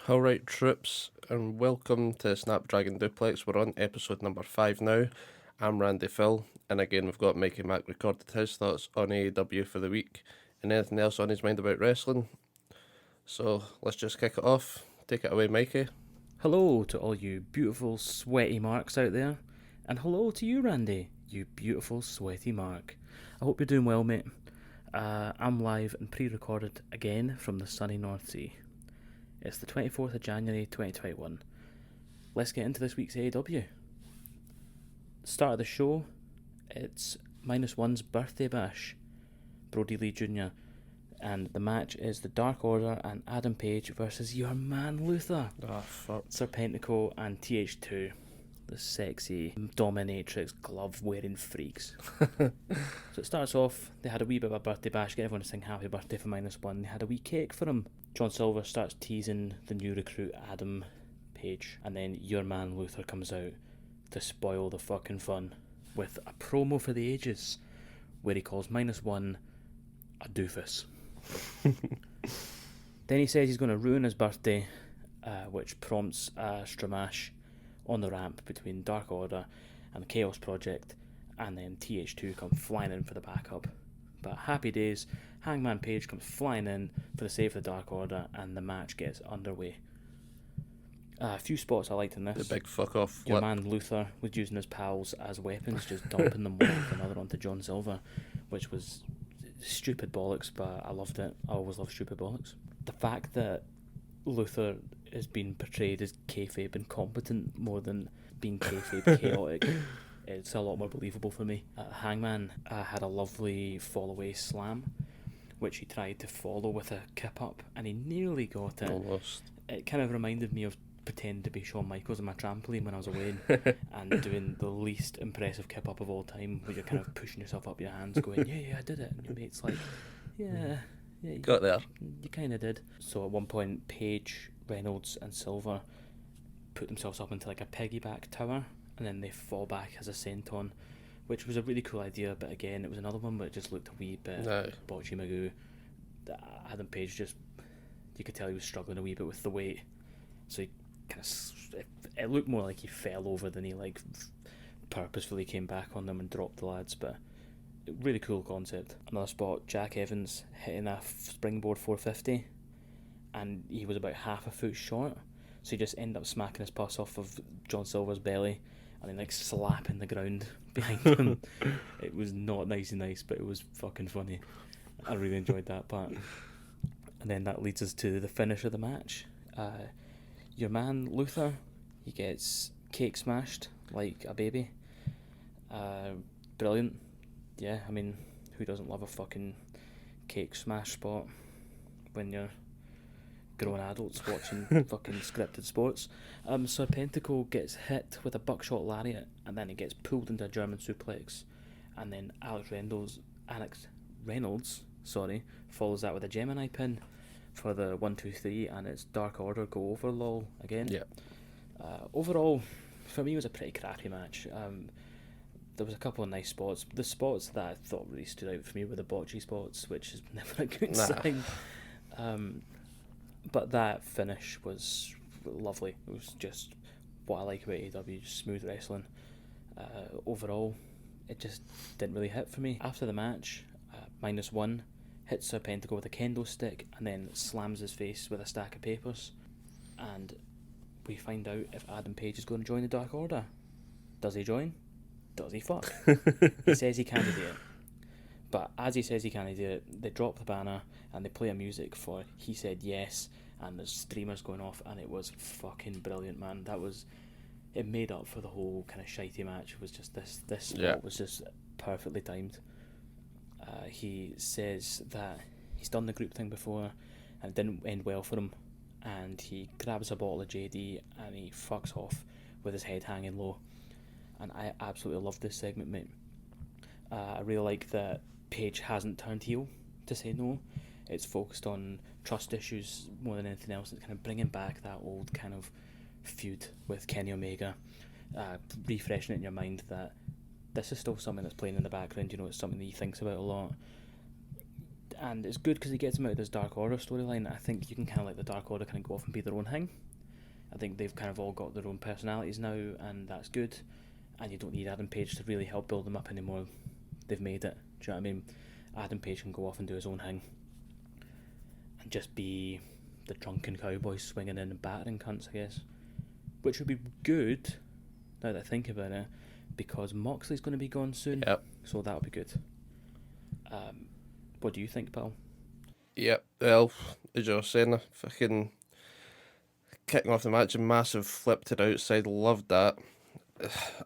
Alright, troops, and welcome to Snapdragon Duplex. We're on episode number 5 now. I'm Randy Phill, and again we've got Mikey Mac recorded his thoughts on AEW for the week and anything else on his mind about wrestling. So let's just kick it off. Take it away, Mikey. Hello to all you beautiful sweaty marks out there, and hello to you, Randy, you beautiful sweaty mark. I hope you're doing well, mate. I'm live and pre-recorded again from the sunny North Sea. It's the 24th of January 2021. Let's get into this week's AEW. Start of the show, it's -1's birthday bash, Brody Lee Jr., and the match is the Dark Order and Adam Page versus your man Luther, Ah, fuck. Serpentico and TH2, the sexy dominatrix glove-wearing freaks. So it starts off, they had a wee bit of a birthday bash, get everyone to sing happy birthday for -1, they had a wee cake for him. John Silver starts teasing the new recruit Adam Page, and then your man Luther comes out to spoil the fucking fun with a promo for the ages, where he calls -1 a doofus. Then he says he's going to ruin his birthday, which prompts a stramash on the ramp between Dark Order and the Chaos Project, and then TH2 come flying in for the backup. But happy days, Hangman Page comes flying in for the save of the Dark Order, and the match gets underway. A few spots I liked in The this. big fuck off Your flip. man Luther was using his pals as weapons, just dumping them one after another onto John Silver, which was stupid bollocks, but I loved it. I always love stupid bollocks. The fact that Luther is being portrayed as kayfabe incompetent more than being kayfabe chaotic, it's a lot more believable for me. Hangman had a lovely fall away slam, which he tried to follow with a kip up, and he nearly got it. Almost. It kind of reminded me of pretending to be Shawn Michaels on my trampoline when I was away and doing the least impressive kip up of all time, where you're kind of pushing yourself up your hands going, yeah, I did it, and your mate's like, yeah, you Got there. You kind of did. So at one point, Page, Reynolds and Silver put themselves up into like a piggyback tower, and then they fall back as a senton, which was a really cool idea, but again, it was another one where it just looked a wee bit botchy magoo. Adam Page just, you could tell he was struggling a wee bit with the weight, so he kind of, it looked more like he fell over than he like purposefully came back on them and dropped the lads. But really cool concept. Another spot, Jack Evans hitting a springboard 450, and he was about half a foot short, so he just ended up smacking his puss off of John Silver's belly and then like slapping the ground behind him. It was not nice, but it was fucking funny. I really enjoyed that part. And then that leads us to the finish of the match. Your man Luther, he gets cake smashed like a baby. Brilliant. Yeah, I mean, who doesn't love a fucking cake smash spot when you're grown adults watching fucking scripted sports? Serpentico gets hit with a buckshot lariat, and then he gets pulled into a German suplex, and then Alex Reynolds follows that with a Gemini pin for the 1-2-3, and it's Dark Order go over lol again. Yeah. Overall, for me, it was a pretty crappy match. There was a couple of nice spots. The spots that I thought really stood out for me were the botchy spots, which is never a good sign. But that finish was lovely. It was just what I like about AEW, just smooth wrestling. Overall, it just didn't really hit for me. After the match, -1 hits Serpentico with a kendo stick and then slams his face with a stack of papers. And we find out if Adam Page is going to join the Dark Order. Does he join? Does he fuck? He says he can't do it. But as he says he can't do it, they drop the banner and they play a music for He Said Yes, and there's streamers going off, and it was fucking brilliant, man. It made up for the whole kind of shitey match. It was just this spot was just perfectly timed. He says that he's done the group thing before and it didn't end well for him, and he grabs a bottle of JD and he fucks off with his head hanging low. And I absolutely love this segment, mate. I really like that Page hasn't turned heel to say no. It's focused on trust issues more than anything else. It's kind of bringing back that old kind of feud with Kenny Omega, refreshing it in your mind that this is still something that's playing in the background. You know, it's something that he thinks about a lot. And it's good because he gets him out of this Dark Order storyline. I think you can kind of let the Dark Order kind of go off and be their own thing. I think they've kind of all got their own personalities now, and that's good. And you don't need Adam Page to really help build them up anymore. They've made it. Do you know what I mean? Adam Page can go off and do his own thing. And just be the drunken cowboy swinging in and battering cunts, I guess. Which would be good, now that I think about it, because Moxley's going to be gone soon. Yep. So that'll be good. What do you think, pal? Yep, well, as you were saying, fucking kicking off the match, a massive flip to the outside, loved that.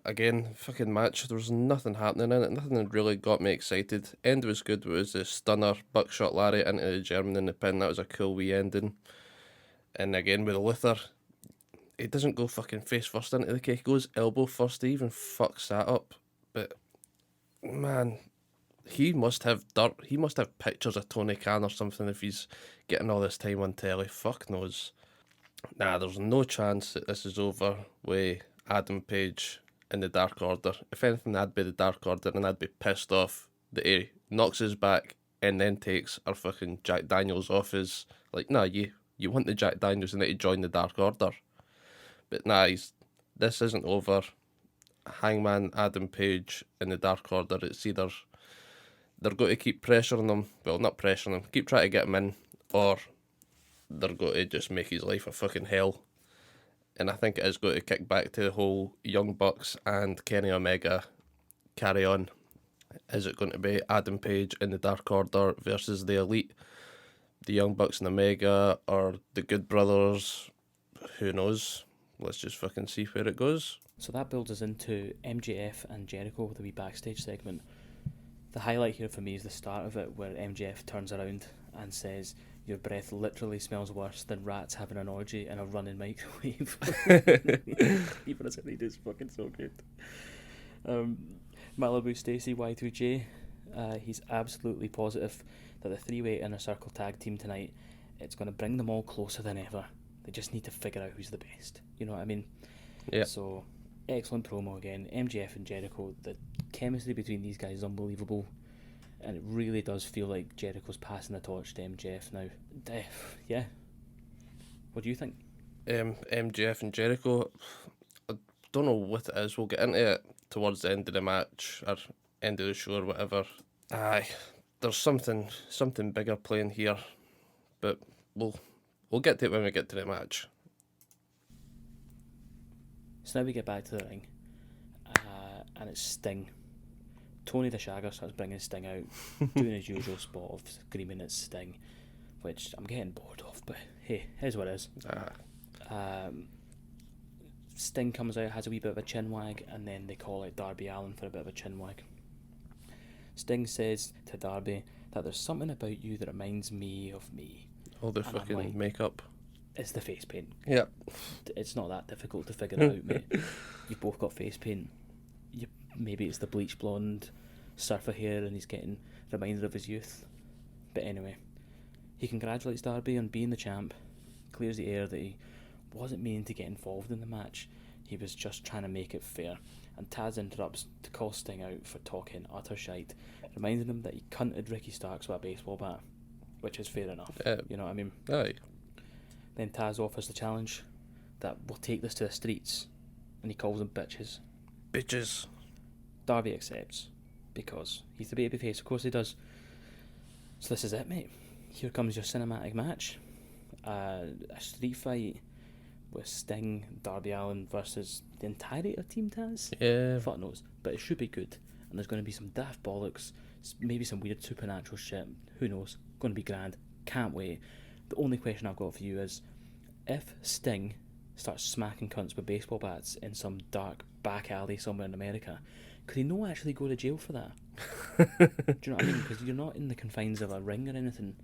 Again, fucking match, there was nothing happening in it, nothing that really got me excited. End was good, it was a stunner, buckshot Larry into the German in the pin, that was a cool wee ending. And again, with Luther, he doesn't go fucking face first into the kick, he goes elbow first, he even fucks that up. But, man, he must have dirt, he must have pictures of Tony Khan or something if he's getting all this time on telly, fuck knows. Nah, there's no chance that this is over with Adam Page in the Dark Order. If anything, I'd be the Dark Order and I'd be pissed off that he knocks his back and then takes our fucking Jack Daniels off his... Like, nah, you want the Jack Daniels and then to join the Dark Order. But nah, this isn't over. Hangman, Adam Page in the Dark Order, it's either they're going to keep pressuring him, well, not pressuring him, keep trying to get him in, or they're going to just make his life a fucking hell. And I think it is going to kick back to the whole Young Bucks and Kenny Omega carry on. Is it going to be Adam Page in the Dark Order versus the Elite, the Young Bucks and Omega, or the Good Brothers? Who knows? Let's just fucking see where it goes. So that builds us into MJF and Jericho with a wee backstage segment. The highlight here for me is the start of it, where MJF turns around and says, "Your breath literally smells worse than rats having an orgy in a running microwave." Even as it is fucking so good. Malibu Stacy Y2J, he's absolutely positive that the three-way Inner Circle tag team tonight, it's going to bring them all closer than ever. They just need to figure out who's the best. You know what I mean? Yeah. So, excellent promo again. MJF and Jericho, the chemistry between these guys is unbelievable. And it really does feel like Jericho's passing the torch to MJF now. Yeah. What do you think? MJF and Jericho, I don't know what it is. We'll get into it towards the end of the match or end of the show or whatever. Aye, there's something bigger playing here, but we'll get to it when we get to the match. So now we get back to the ring, and it's Sting. Tony the Shagger starts bringing Sting out, doing his usual spot of screaming at Sting, which I'm getting bored of, but hey, here's what it is. Sting comes out, has a wee bit of a chin wag, and then they call out Darby Allin for a bit of a chin wag. Sting says to Darby that there's something about you that reminds me of me. All the fucking makeup. It's the face paint. Yeah. It's not that difficult to figure it out, mate. You've both got face paint. Maybe it's the bleach blonde surfer hair and he's getting reminded of his youth. But anyway, he congratulates Darby on being the champ, clears the air that he wasn't meaning to get involved in the match, he was just trying to make it fair. And Taz interrupts to call Sting out for talking utter shite, reminding him that he cunted Ricky Starks with a baseball bat, which is fair enough. You know what I mean? Aye. Then Taz offers the challenge that we'll take this to the streets, and he calls them bitches. Bitches. Darby accepts, because he's the babyface, of course he does. So this is it, mate. Here comes your cinematic match. A street fight with Sting, Darby Allin versus the entirety of Team Taz. Yeah. Fuck knows. But it should be good. And there's going to be some daft bollocks, maybe some weird supernatural shit. Who knows? Going to be grand. Can't wait. The only question I've got for you is, if Sting starts smacking cunts with baseball bats in some dark back alley somewhere in America, could he not actually go to jail for that? Do you know what I mean? Because you're not in the confines of a ring or anything.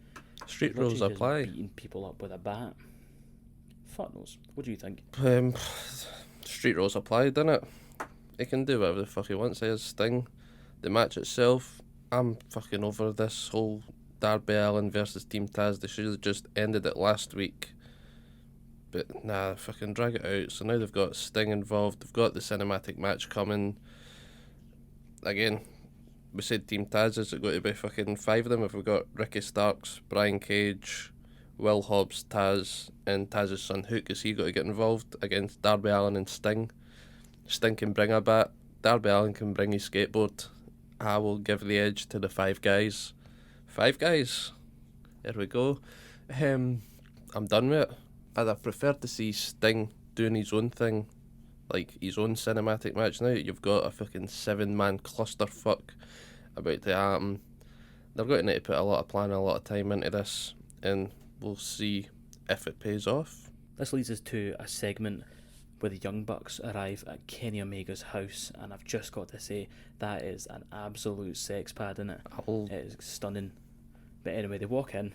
Street You're rules literally apply. just beating people up with a bat. Fuck knows. What do you think? Street rules apply, doesn't it? He can do whatever the fuck he wants. There's Sting. The match itself, I'm fucking over this whole Darby Allin versus Team Taz. They should have just ended it last week. But nah, fucking drag it out. So now they've got Sting involved. They've got the cinematic match coming. Again, we said Team Taz, is it going to be fucking 5 of them? If we've got Ricky Starks, Brian Cage, Will Hobbs, Taz, and Taz's son Hook, is he got to get involved against Darby Allin and Sting? Sting can bring a bat, Darby Allin can bring his skateboard. I will give the edge to the 5 guys. 5 guys. There we go. I'm done with it. I'd have preferred to see Sting doing his own thing, like his own cinematic match. Now you've got a fucking 7-man clusterfuck about to happen. They're going to need to put a lot of planning, a lot of time into this, and we'll see if it pays off. This leads us to a segment where the Young Bucks arrive at Kenny Omega's house, and I've just got to say, that is an absolute sex pad, isn't it? It is stunning. But anyway, they walk in.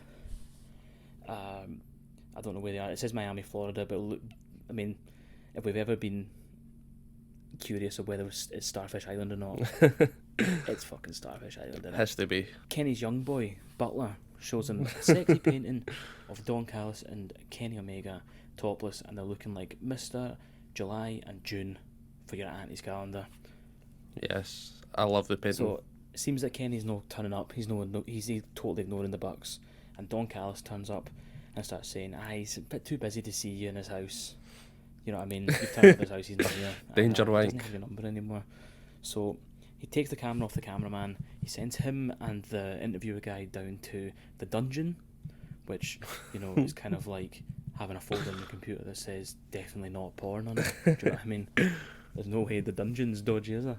I don't know where they are. It says Miami, Florida, but look, I mean, if we've ever been curious of whether it's Starfish Island or not, it's fucking Starfish Island, isn't it? Has to be. Kenny's young boy, Butler, shows him a sexy painting of Don Callis and Kenny Omega topless, and they're looking like Mr. July and June for your auntie's calendar. Yes, I love the painting. So it seems that Kenny's not turning up. He's totally ignoring the Bucks, and Don Callis turns up and starts saying, he's a bit too busy to see you in his house. You know what I mean? You've turned up his house, he's not here. Danger He wank. doesn't have your number anymore. So he takes the camera off the cameraman. He sends him and the interviewer guy down to the dungeon, which, you know, is kind of like having a folder on your computer that says definitely not porn on it. Do you know what I mean? There's no way the dungeon's dodgy, is there?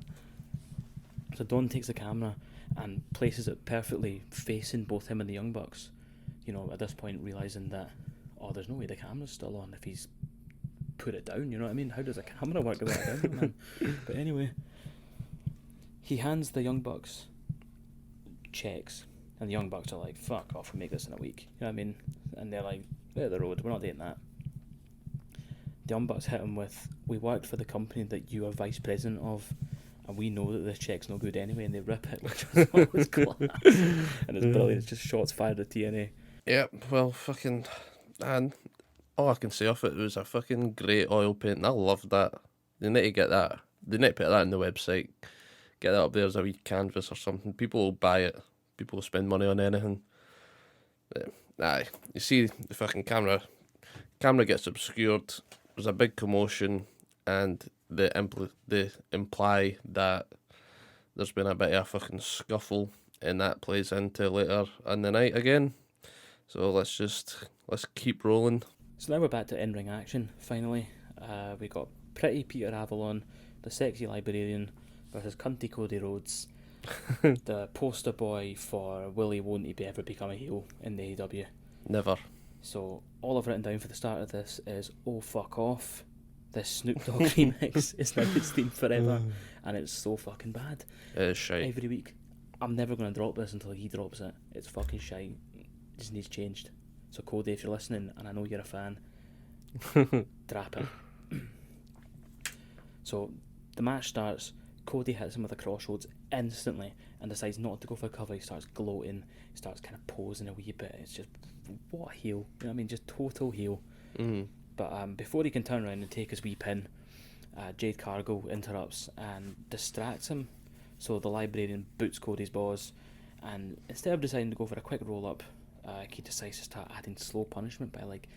So Don takes the camera and places it perfectly facing both him and the Young Bucks. You know, at this point realising that, there's no way the camera's still on if he's put it down, you know what I mean? How does a camera work without a cameraman? But anyway, he hands the Young Bucks checks, and the Young Bucks are like, fuck off, we'll make this in a week. You know what I mean? And they're like, hit the road, we're not doing that. The Young Bucks hit him with, we worked for the company that you are vice president of, and we know that this check's no good anyway, and they rip it, which I thought was class. And it's brilliant, it's just shots fired at TNA. Yep, well, fucking, and all I can say off it was a fucking great oil painting. I love that. They need to get that. They need to put that on the website. Get that up there as a wee canvas or something. People will buy it. People will spend money on anything. Aye, you see the fucking camera gets obscured. There's a big commotion, and they imply that there's been a bit of a fucking scuffle, and that plays into later in the night again. So let's keep rolling. So now we're back to in-ring action, finally. We got pretty Peter Avalon, the sexy librarian, versus cunty Cody Rhodes, the poster boy for Willie won't he ever become a heel in the AEW. Never. So all I've written down for the start of this is, oh fuck off. This Snoop Dogg remix is now its theme forever, and it's so fucking bad. It is shite. Every week. I'm never going to drop this until he drops it. It's fucking shite. It just needs changed. So Cody, if you're listening, and I know you're a fan, drop it. So the match starts. Cody hits him with a crossroads instantly and decides not to go for cover. He starts gloating. He starts kind of posing a wee bit. It's just, what a heel. You know what I mean? Just total heel. Mm. But before he can turn around and take his wee pin, Jade Cargill interrupts and distracts him. So the librarian boots Cody's balls, and instead of deciding to go for a quick roll-up, he decides to start adding slow punishment by like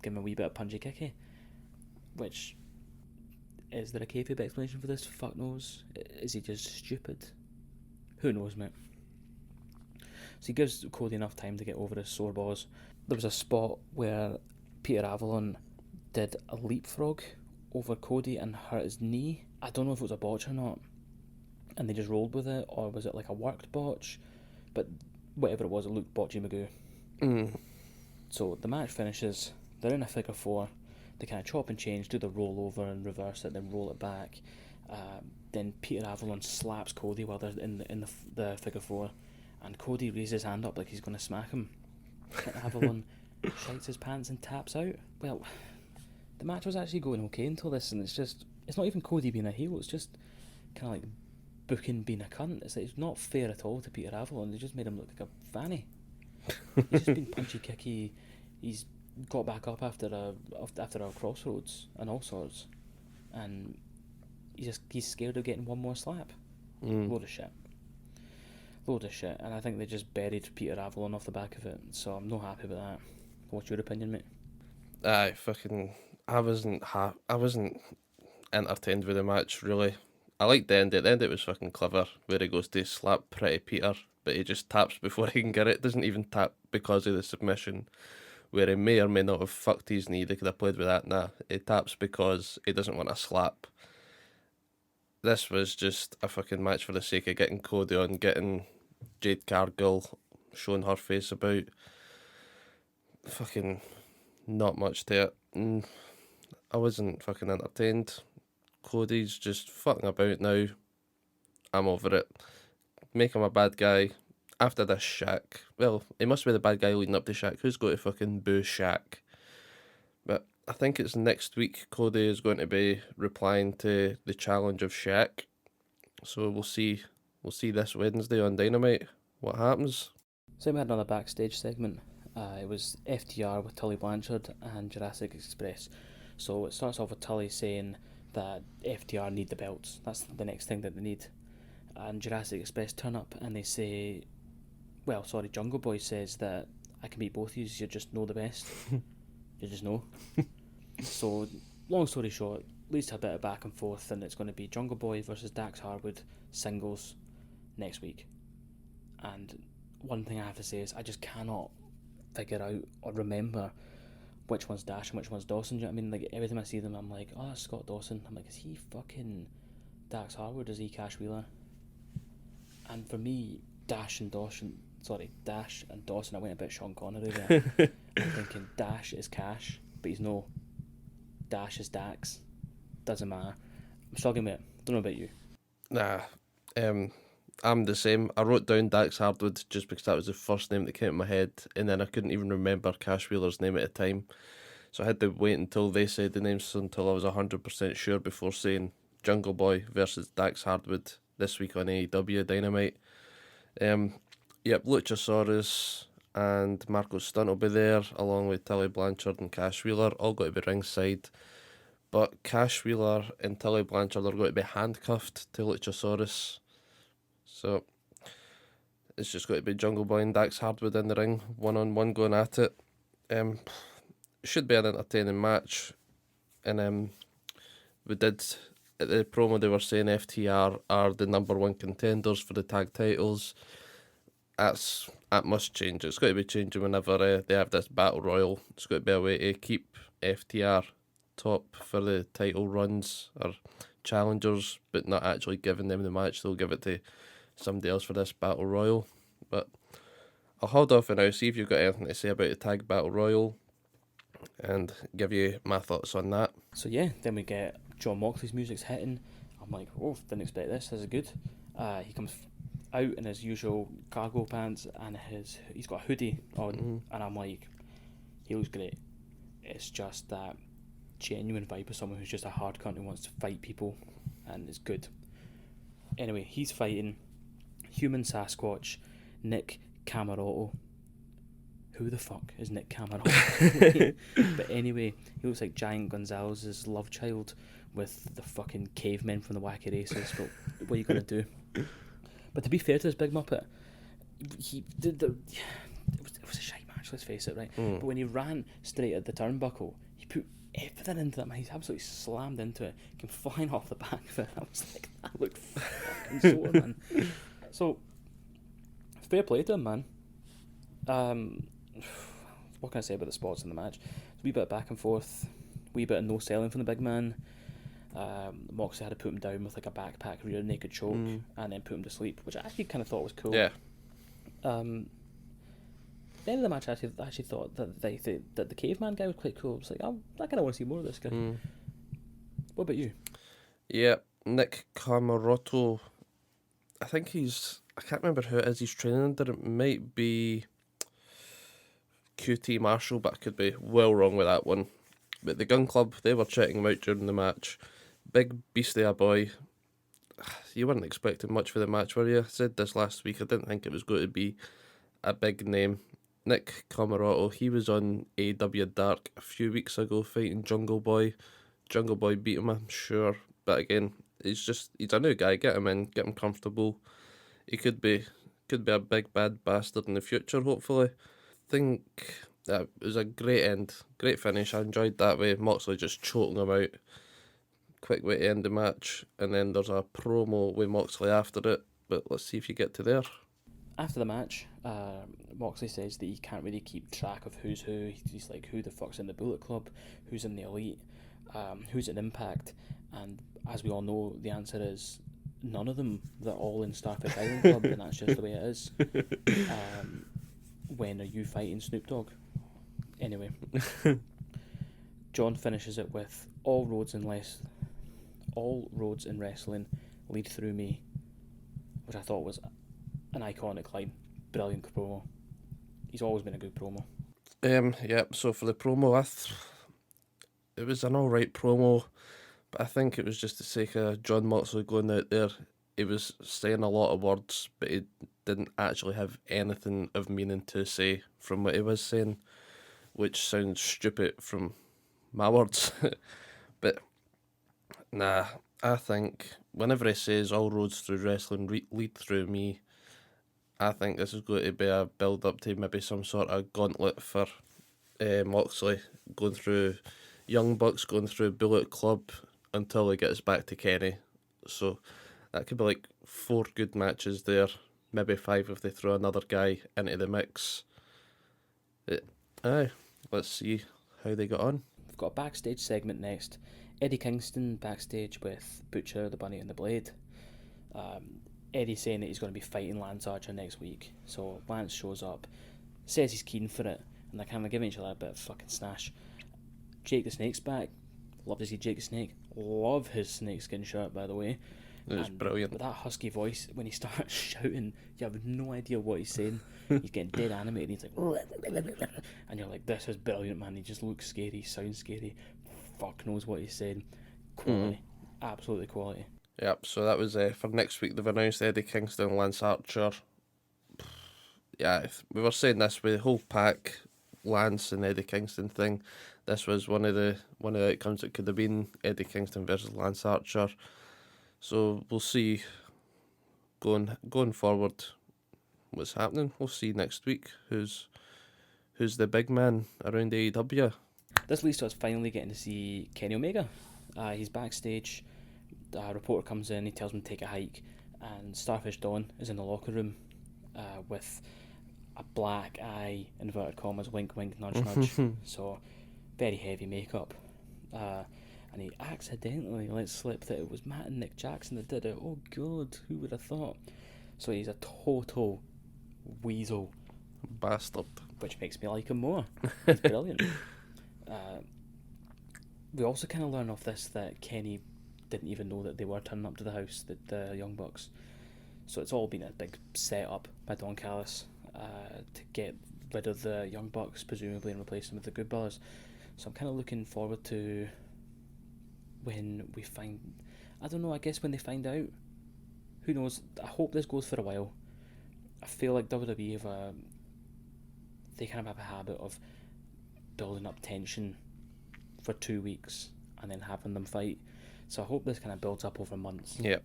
giving him a wee bit of punchy kicky. Which, is there a kayfabe explanation for this? Fuck knows. Is he just stupid? Who knows, mate? So he gives Cody enough time to get over his sore balls. There was a spot where Peter Avalon did a leapfrog over Cody and hurt his knee. I don't know if it was a botch or not, and they just rolled with it, or was it like a worked botch? But whatever it was, it looked botchy magoo. So the match finishes. They're in a figure four. They kind of chop and change, do the roll over and reverse it, then roll it back. Then Peter Avalon slaps Cody while they're in the figure four, and Cody raises his hand up like he's going to smack him. And Avalon shites his pants and taps out. Well, the match was actually going okay until this, and it's not even Cody being a heel, it's just kind of like booking being a cunt. It's not fair at all to Peter Avalon. They just made him look like a fanny. He's just been punchy kicky. He's got back up after a crossroads and all sorts, and he's scared of getting one more slap. Load of shit. load of shit, and I think they just buried Peter Avalon off the back of it, so I'm not happy with that. What's your opinion, mate? Aye, I wasn't entertained with the match, really. I liked the end. At the end, it was fucking clever, where he goes to slap Pretty Peter, but he just taps before he can get it. Doesn't even tap because of the submission, where he may or may not have fucked his knee. They could have played with that. Nah, he taps because he doesn't want a slap. This was just a fucking match for the sake of getting Cody on, getting Jade Cargill showing her face about. Fucking not much to it. I wasn't fucking entertained. Cody's just fucking about now. I'm over it. Make him a bad guy. After this Shaq. Well, he must be the bad guy leading up to Shaq. Who's going to fucking boo Shaq? But I think it's next week Cody is going to be replying to the challenge of Shaq. So we'll see. We'll see this Wednesday on Dynamite what happens. So we had another backstage segment. It was FTR with Tully Blanchard and Jurassic Express. So it starts off with Tully saying that FTR need the belts. That's the next thing that they need. And Jurassic Express turn up and they say, Jungle Boy says that I can beat both of you, you just know the best. You just know. So, long story short, leads to a bit of back and forth, and it's going to be Jungle Boy versus Dax Harwood singles next week. And one thing I have to say is I just cannot figure out or remember which one's Dash and which one's Dawson. Do you know what I mean? Like, every time I see them, I'm like, oh, that's Scott Dawson. I'm like, is he fucking Dax Harwood? Is he Cash Wheeler? And for me, Dash and Dawson, I went a bit Sean Connery there. I'm thinking Dash is Cash, but he's no. Dash is Dax. Doesn't matter. I'm struggling with it. Don't know about you. Nah, I'm the same. I wrote down Dax Hardwood just because that was the first name that came to my head, and then I couldn't even remember Cash Wheeler's name at the time. So I had to wait until they said the names until I was 100% sure before saying Jungle Boy versus Dax Hardwood this week on AEW Dynamite. Luchasaurus and Marco Stunt will be there, along with Tully Blanchard and Cash Wheeler, all got to be ringside. But Cash Wheeler and Tully Blanchard are going to be handcuffed to Luchasaurus. So it's just going to be Jungle Boy and Dax Hardwood in the ring, one-on-one going at it. Should be an entertaining match. And we did, at the promo they were saying FTR are the number one contenders for the tag titles. That must change. It's got to be changing whenever they have this battle royal. It's got to be a way to keep FTR top for the title runs or challengers, but not actually giving them the match. They'll give it to somebody else for this battle royal. But I'll hold off for now, see if you've got anything to say about the tag battle royal, and give you my thoughts on that. So yeah, then we get John Moxley's music's hitting. I'm like, oh, didn't expect this. This is good. He comes out in his usual cargo pants and he's got a hoodie on, and I'm like, he looks great. It's just that genuine vibe of someone who's just a hard cunt who wants to fight people, and it's good. Anyway, he's fighting human Sasquatch Nick Camarotto. Who the fuck is Nick Camarotto? But anyway, he looks like Giant Gonzalez's love child with the fucking cavemen from the Wacky Races. But what are you going to do? But to be fair to this big muppet, he did it was a shite match, let's face it, right? But when he ran straight at the turnbuckle, he put everything into that, man. He's absolutely slammed into it, came flying off the back of it. I was like, that looked fucking sore, man. So, fair play to him, man. What can I say about the spots in the match? It's a wee bit of back and forth, wee bit of no selling from the big man. Moxley had to put him down with like a backpack rear naked choke and then put him to sleep, which I actually kind of thought was cool. Yeah. The end of the match, I actually thought that the caveman guy was quite cool. I was like, I kind of want to see more of this guy. What about you? Yeah, Nick Camarotto. I think I can't remember who it is he's training under. It might be QT Marshall, but I could be well wrong with that one. But the Gun Club, they were checking him out during the match. Big beastie a boy. You weren't expecting much for the match, were you? I said this last week. I didn't think it was going to be a big name. Nick Camarotto, he was on AEW Dark a few weeks ago fighting Jungle Boy. Jungle Boy beat him, I'm sure. But again, he's a new guy. Get him in, get him comfortable. He could be could be a big bad bastard in the future, hopefully. Think that it was a great end, great finish. I enjoyed that way. Moxley just choking him out. Quick way to end the match, and then there's a promo with Moxley after it. But let's see if you get to there. After the match, Moxley says that he can't really keep track of who's who. He's like, who the fuck's in the Bullet Club, who's in the Elite, who's in Impact, and as we all know, the answer is none of them. They're all in Starfish Island Club, and that's just the way it is. When are you fighting Snoop Dogg? Anyway, John finishes it with all roads in wrestling lead through me, which I thought was an iconic line. Brilliant promo. He's always been a good promo. So for the promo, it was an alright promo, but I think it was just the sake of John Moxley going out there. He was saying a lot of words, but he didn't actually have anything of meaning to say from what he was saying, which sounds stupid from my words. But nah, I think whenever he says all roads through wrestling lead through me, I think this is going to be a build up to maybe some sort of gauntlet for Moxley, going through Young Bucks, going through Bullet Club until he gets back to Kenny. So that could be like 4 good matches there, maybe 5 if they throw another guy into the mix. Let's see how they got on. We've got a backstage segment next. Eddie Kingston backstage with Butcher, the Bunny and the Blade. Eddie saying that he's going to be fighting Lance Archer next week. So Lance shows up, says he's keen for it, and they're kind of giving each other a bit of fucking snash. Jake the Snake's back. Love to see Jake the Snake. Love his snakeskin shirt, by the way. It was brilliant. With that husky voice, when he starts shouting, you have no idea what he's saying. He's getting dead animated. He's like, and you're like, this is brilliant, man. He just looks scary, sounds scary. Fuck knows what he's saying. Quality, absolutely quality. Yep. So that was for next week. They've announced Eddie Kingston, Lance Archer. Yeah, we were saying this with the whole pack, Lance and Eddie Kingston thing. This was one of the outcomes. It could have been Eddie Kingston versus Lance Archer. So we'll see going forward what's happening. We'll see next week who's the big man around AEW. This leads to us finally getting to see Kenny Omega. He's backstage. A reporter comes in, he tells him to take a hike, and Starfish Dawn is in the locker room with a black eye, inverted commas, wink wink, nudge nudge. So very heavy makeup. And he accidentally let slip that it was Matt and Nick Jackson that did it. Oh god, who would have thought? So he's a total weasel. Bastard. Which makes me like him more. He's brilliant. We also kind of learn off this that Kenny didn't even know that they were turning up to the house, the Young Bucks. So it's all been a big set-up by Don Callis to get rid of the Young Bucks, presumably, and replace them with the Good Brothers. So I'm kind of looking forward to when we find... I don't know, I guess when they find out. Who knows? I hope this goes for a while. I feel like WWE they kind of have a habit of building up tension for 2 weeks and then having them fight. So I hope this kind of builds up over months. Yep.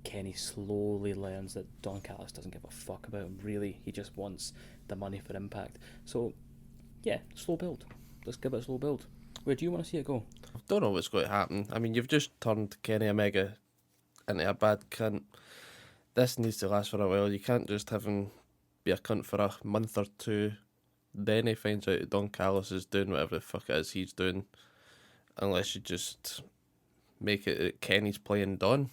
Kenny slowly learns that Don Callis doesn't give a fuck about him, really. He just wants the money for Impact. So, yeah, slow build. Let's give it a slow build. Where do you want to see it go? I don't know what's going to happen. I mean, you've just turned Kenny Omega into a bad cunt. This needs to last for a while. You can't just have him be a cunt for a month or 2. Then he finds out that Don Callis is doing whatever the fuck it is he's doing. Unless you just make it that Kenny's playing Don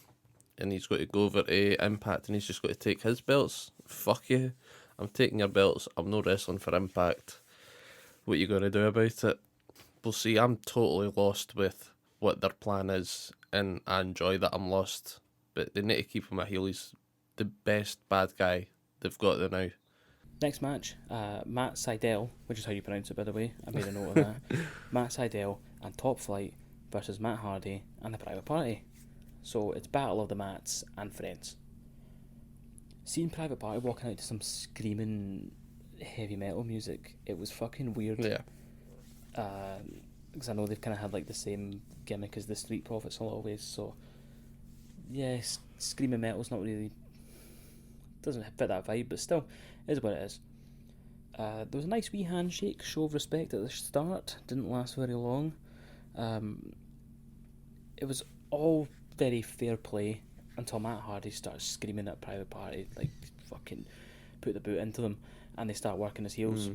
and he's got to go over to Impact and he's just got to take his belts. Fuck you. I'm taking your belts. I'm no wrestling for Impact. What you going to do about it? We'll see. I'm totally lost with what their plan is, and I enjoy that I'm lost. But they need to keep him a heel. He's the best bad guy they've got there now. Next match, Matt Sydal, which is how you pronounce it, by the way. I made a note of that. Matt Sydal and Top Flight versus Matt Hardy and the Private Party. So it's Battle of the Mats and Friends. Seeing Private Party walking out to some screaming heavy metal music, it was fucking weird. Yeah. Because I know they've kind of had like the same gimmick as the Street Profits in a lot of ways. So yeah, screaming metal's not really doesn't fit that vibe, but still, is what it is. There was a nice wee handshake, show of respect at the start. Didn't last very long. It was all very fair play until Matt Hardy starts screaming at Private Party, like fucking put the boot into them, and they start working his heels.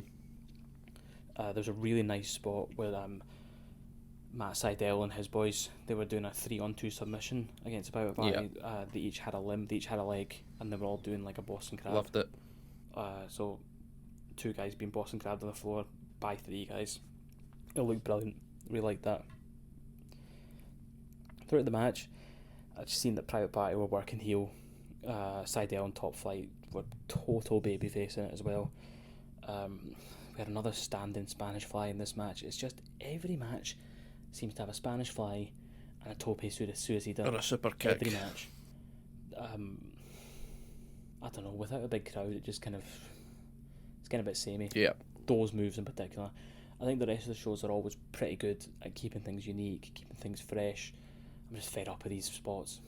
There's a really nice spot where Matt Sydal and his boys, they were doing a 3-on-2 submission against Private Party. They each had a limb, they each had a leg, and they were all doing like a Boston Crab. Loved it. So 2 guys being Boston Crabbed on the floor by 3 guys. It looked brilliant. Really liked that. Throughout the match, I just seen that Private Party were working heel. Sydal and Top Flight were total babyface in it as well. We had another standing Spanish Fly in this match. It's just every match seems to have a Spanish Fly and a tope suicida. Or a super kick. Every match. I don't know, without a big crowd, it's getting a bit samey. Yeah. Those moves in particular. I think the rest of the shows are always pretty good at keeping things unique, keeping things fresh. I'm just fed up with these spots.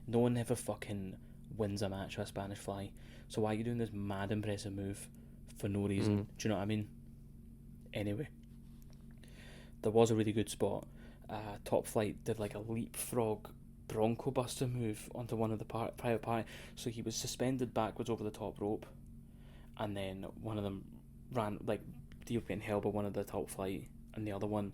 No one ever fucking wins a match with a Spanish Fly. So why are you doing this mad impressive move for no reason? Do you know what I mean? Anyway, there was a really good spot. Top Flight did like a leapfrog Bronco Buster move onto one of the Private Party. So he was suspended backwards over the top rope, and then one of them ran, like, he was getting held by one of the Top Flight, and the other one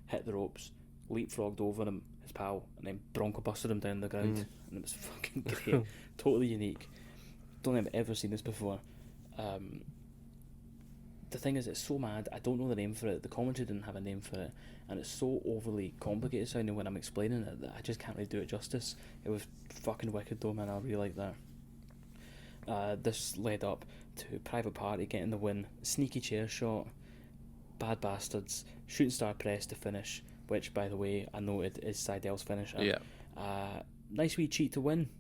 hit the ropes, leapfrogged over him, his pal, and then Bronco busted him down the ground, and it was fucking great. Totally unique. Don't think I've ever seen this before. The thing is, it's so mad, I don't know the name for it, the commentary didn't have a name for it, and it's so overly complicated sounding when I'm explaining it that I just can't really do it justice. It was fucking wicked though, man, I really like that. This led up to Private Party getting the win, sneaky chair shot, bad bastards, shooting star press to finish, which, by the way, I noted is Sydal's finisher. Yeah. Nice wee cheat to win.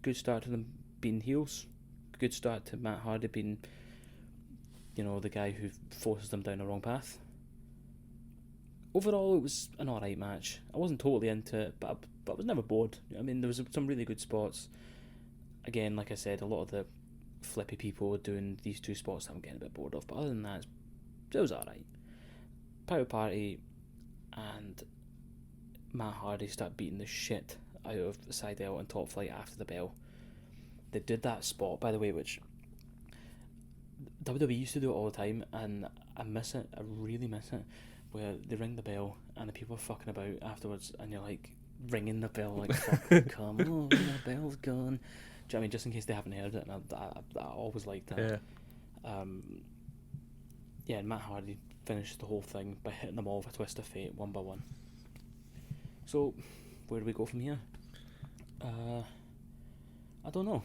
Good start to them being heels. Good start to Matt Hardy being, the guy who forces them down the wrong path. Overall, it was an alright match. I wasn't totally into it, but I was never bored. I mean, there was some really good spots. Again, like I said, a lot of the flippy people were doing these 2 spots that I'm getting a bit bored of, but other than that, it was alright. Private Party and Matt Hardy start beating the shit out of Sydal and Top Flight after the bell. They did that spot, by the way, which WWE used to do it all the time, and I miss it. I really miss it, where they ring the bell and the people are fucking about afterwards, and you're like ringing the bell like fucking come on, the bell's gone. Do you know what I mean? Just in case they haven't heard it, and I always liked that. Yeah. And Matt Hardy finished the whole thing by hitting them all with a twist of fate, one by one. So, where do we go from here? I don't know,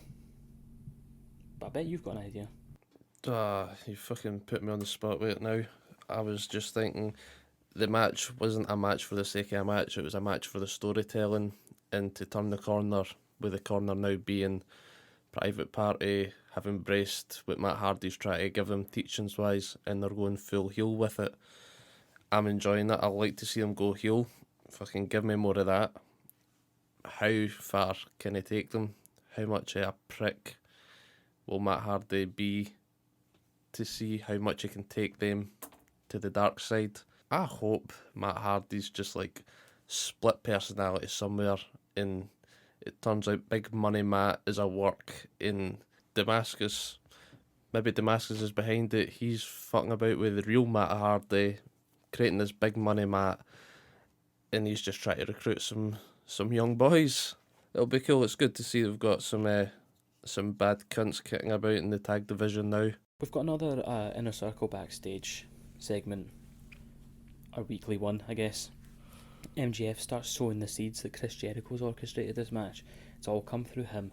but I bet you've got an idea. You fucking put me on the spot right now. I was just thinking the match wasn't a match for the sake of a match, it was a match for the storytelling, and to turn the corner, with the corner now being Private Party have embraced what Matt Hardy's trying to give them teachings wise, and they're going full heel with it. I'm enjoying it. I like to see them go heel. Fucking give me more of that. How far can he take them? How much of a prick will Matt Hardy be to see how much he can take them to the dark side? I hope Matt Hardy's just like split personality somewhere, and it turns out Big Money Matt is a work in Damascus. Maybe Damascus is behind it. He's fucking about with the real Matt Hardy, creating this Big Money Matt, and he's just trying to recruit some young boys. It'll be cool. It's good to see they've got some bad cunts kicking about in the tag division now. We've got another Inner Circle backstage segment, our weekly one, I guess. MJF starts sowing the seeds that Chris Jericho's orchestrated this match. It's all come through him.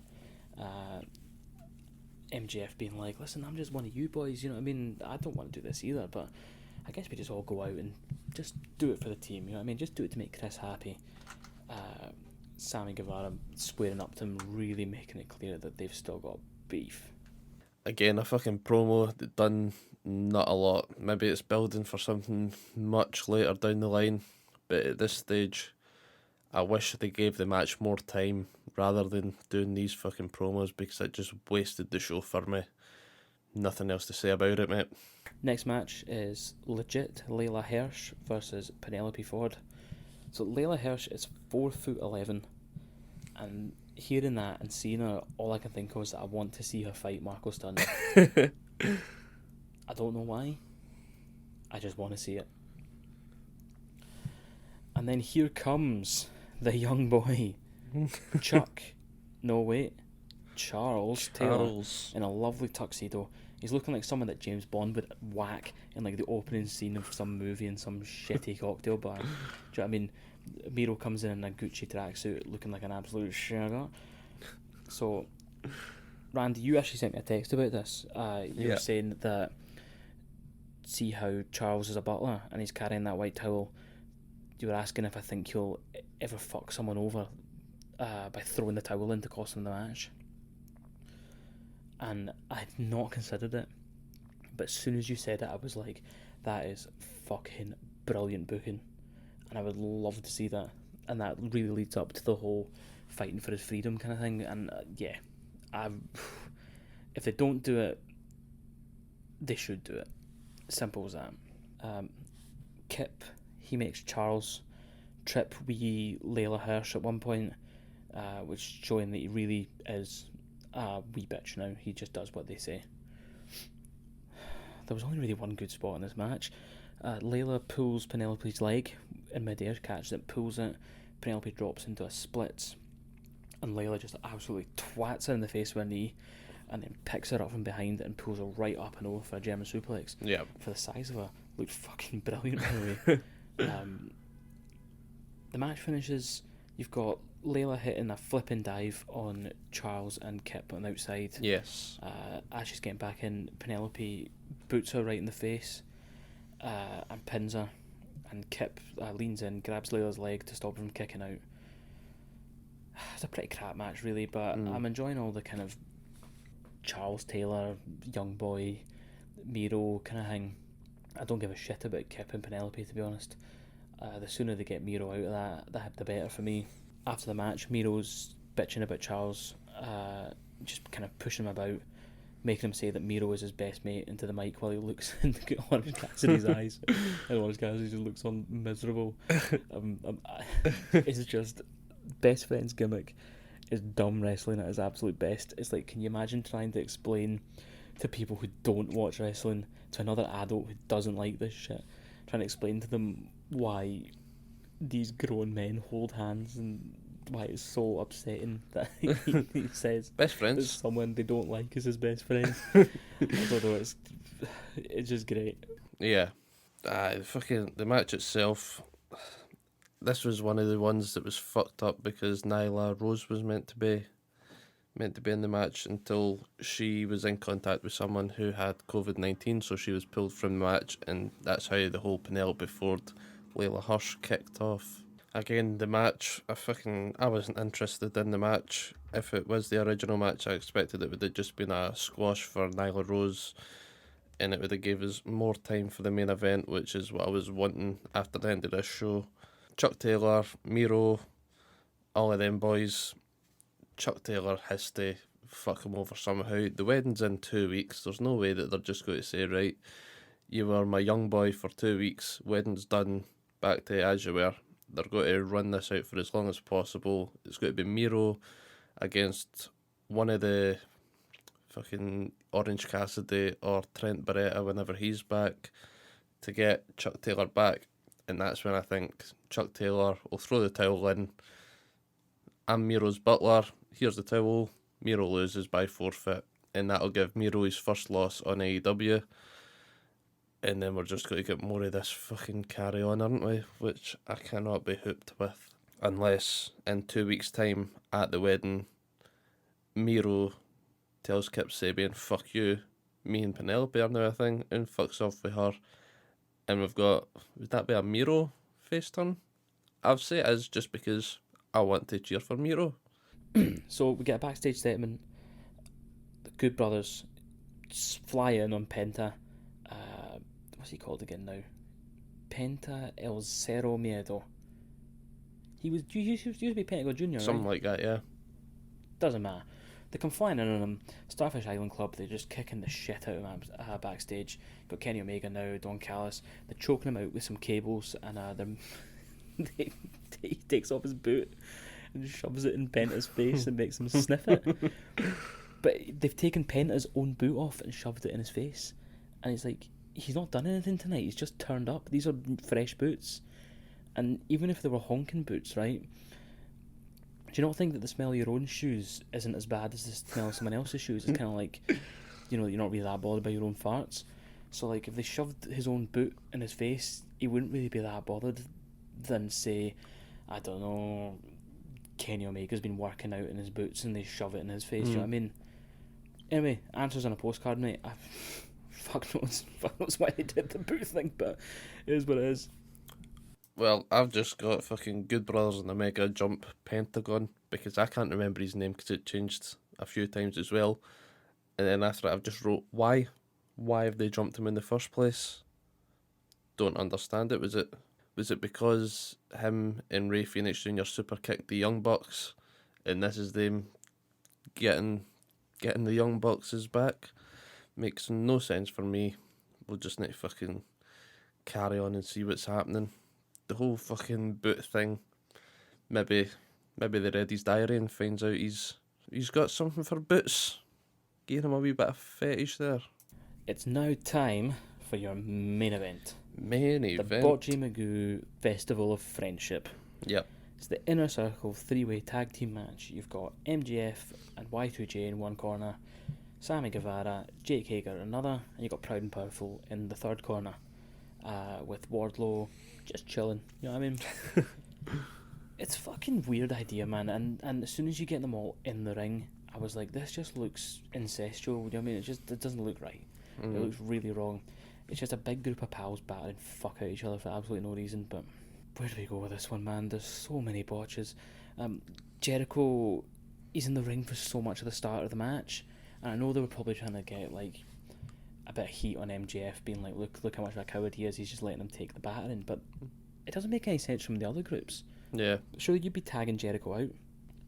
MJF being like, listen, I'm just one of you boys, you know what I mean? I don't want to do this either, but I guess we just all go out and just do it for the team, you know what I mean? Just do it to make Chris happy. Sammy Guevara squaring up to him, really making it clear that they've still got beef. Again, a fucking promo that done not a lot. Maybe it's building for something much later down the line, but at this stage, I wish they gave the match more time rather than doing these fucking promos, because it just wasted the show for me. Nothing else to say about it, mate. Next match is legit Layla Hirsch versus Penelope Ford. So Layla Hirsch is 4'11", and hearing that and seeing her, all I can think of is that I want to see her fight Marco Stunt. I don't know why. I just want to see it. And then here comes the young boy, Chuck. No, wait. Charles Taylor in a lovely tuxedo. He's looking like someone that James Bond would whack in like the opening scene of some movie in some shitty cocktail bar. Do you know what I mean? Miro comes in a Gucci tracksuit looking like an absolute sugar. So, Randy, you actually sent me a text about this. You were saying that, see how Charles is a butler and he's carrying that white towel. You were asking if I think he'll ever fuck someone over by throwing the towel in to cost them the match. And I had not considered it, but as soon as you said it, I was like, that is fucking brilliant booking, and I would love to see that. And that really leads up to the whole fighting for his freedom kind of thing. And if they don't do it, they should do it. Simple as that. Kip, he makes Charles trip wee Layla Hirsch at one point, which showing that he really is a wee bitch now. He just does what they say. There was only really one good spot in this match. Layla pulls Penelope's leg in midair, catches it, pulls it. Penelope drops into a splits, and Layla just absolutely twats her in the face with a knee, and then picks her up from behind and pulls her right up and over for a German suplex. Yeah. For the size of her, looked fucking brilliant, by the way. The match finishes. You've got Layla hitting a flipping dive on Charles and Kip on the outside. Yes. As she's getting back in, Penelope boots her right in the face and pins her. And Kip leans in, grabs Layla's leg to stop her from kicking out. It's a pretty crap match, really, but I'm enjoying all the kind of Charles Taylor, young boy, Miro kind of thing. I don't give a shit about Kip and Penelope, to be honest. The sooner they get Miro out of that, the better for me. After the match, Miro's bitching about Charles, just kind of pushing him about, making him say that Miro is his best mate into the mic while he looks into Orange Cassidy's eyes. And Orange Cassidy just looks on miserable. It's just best friend's gimmick is dumb wrestling at its absolute best. It's like, can you imagine trying to explain to people who don't watch wrestling, to another adult who doesn't like this shit, trying to explain to them why these grown men hold hands and why it's so upsetting that he says best friends, that someone they don't like is his best friend. I don't know, it's just great. Yeah. The match itself, this was one of the ones that was fucked up because Nyla Rose was meant to be in the match until she was in contact with someone who had COVID-19, so she was pulled from the match, and that's how the whole Penelope Ford Layla Hirsch kicked off. Again, the match, I wasn't interested in the match. If it was the original match, I expected it would have just been a squash for Nyla Rose, and it would have gave us more time for the main event, which is what I was wanting after the end of this show. Chuck Taylor, Miro, all of them boys. Chuck Taylor has to fuck him over somehow. The wedding's in 2 weeks. There's no way that they're just going to say, right, you were my young boy for 2 weeks, wedding's done, back to as you were. They're going to run this out for as long as possible. It's going to be Miro against one of the fucking Orange Cassidy or Trent Beretta whenever he's back to get Chuck Taylor back. And that's when I think Chuck Taylor will throw the towel in. I'm Miro's butler. Here's the towel. Miro loses by forfeit. And that'll give Miro his first loss on AEW. And then we're just going to get more of this fucking carry on, aren't we? Which I cannot be hooped with. Unless in 2 weeks' time at the wedding, Miro tells Kip Sabian, fuck you. Me and Penelope are now a thing, and fucks off with her. And we've got, would that be a Miro face turn? I'll say it is just because I want to cheer for Miro. So we get a backstage statement. The Good Brothers fly in on Penta. What's he called again now? Penta El Cero Miedo. He used to be Pentagon Jr., Something right? like that, yeah. Doesn't matter. They come flying in on him. Starfish Island Club, they're just kicking the shit out of him backstage. Got Kenny Omega now, Don Callis. They're choking him out with some cables, and he takes off his boot and shoves it in Penta's face and makes him sniff it. But they've taken Penta's own boot off and shoved it in his face. And he's like, he's not done anything tonight, he's just turned up. These are fresh boots. And even if they were honking boots, right? Do you not think that the smell of your own shoes isn't as bad as the smell of someone else's shoes? It's kind of like, you're not really that bothered by your own farts. So, like, if they shoved his own boot in his face, he wouldn't really be that bothered than, say, I don't know, Kenny Omega's been working out in his boots and they shove it in his face. Do you know what I mean? Anyway, answers on a postcard, mate. Fuck knows why they did the boot thing, but it is what it is. Well, I've just got fucking Good Brothers and Omega jump Pentagon, because I can't remember his name because it changed a few times as well. And then after that, I've just wrote, why? Why have they jumped him in the first place? Don't understand it. Was it because him and Ray Phoenix Jr. super kicked the Young Bucks, and this is them getting the Young Bucks' back? Makes no sense for me. We'll just need to fucking carry on and see what's happening. The whole fucking boot thing. Maybe they read his diary and finds out he's got something for boots. Gave him a wee bit of fetish there. It's now time for your main event. Main event. The Bocce Magoo Festival of Friendship. Yep. It's the Inner Circle 3-way tag team match. You've got MJF and Y2J in one corner, Sammy Guevara, Jake Hager in another, and you've got Proud and Powerful in the third corner, with Wardlow just chilling. You know what I mean? It's a fucking weird idea, man. And as soon as you get them all in the ring, I was like, this just looks incestual. You know what I mean? It doesn't look right. It looks really wrong. It's just a big group of pals battering fuck out each other for absolutely no reason. But where do we go with this one, man? There's so many botches. Jericho, he's in the ring for so much of the start of the match, and I know they were probably trying to get like a bit of heat on MJF, being like, look how much of a coward he is. He's just letting him take the battering. But it doesn't make any sense from the other groups. Yeah. Surely you'd be tagging Jericho out.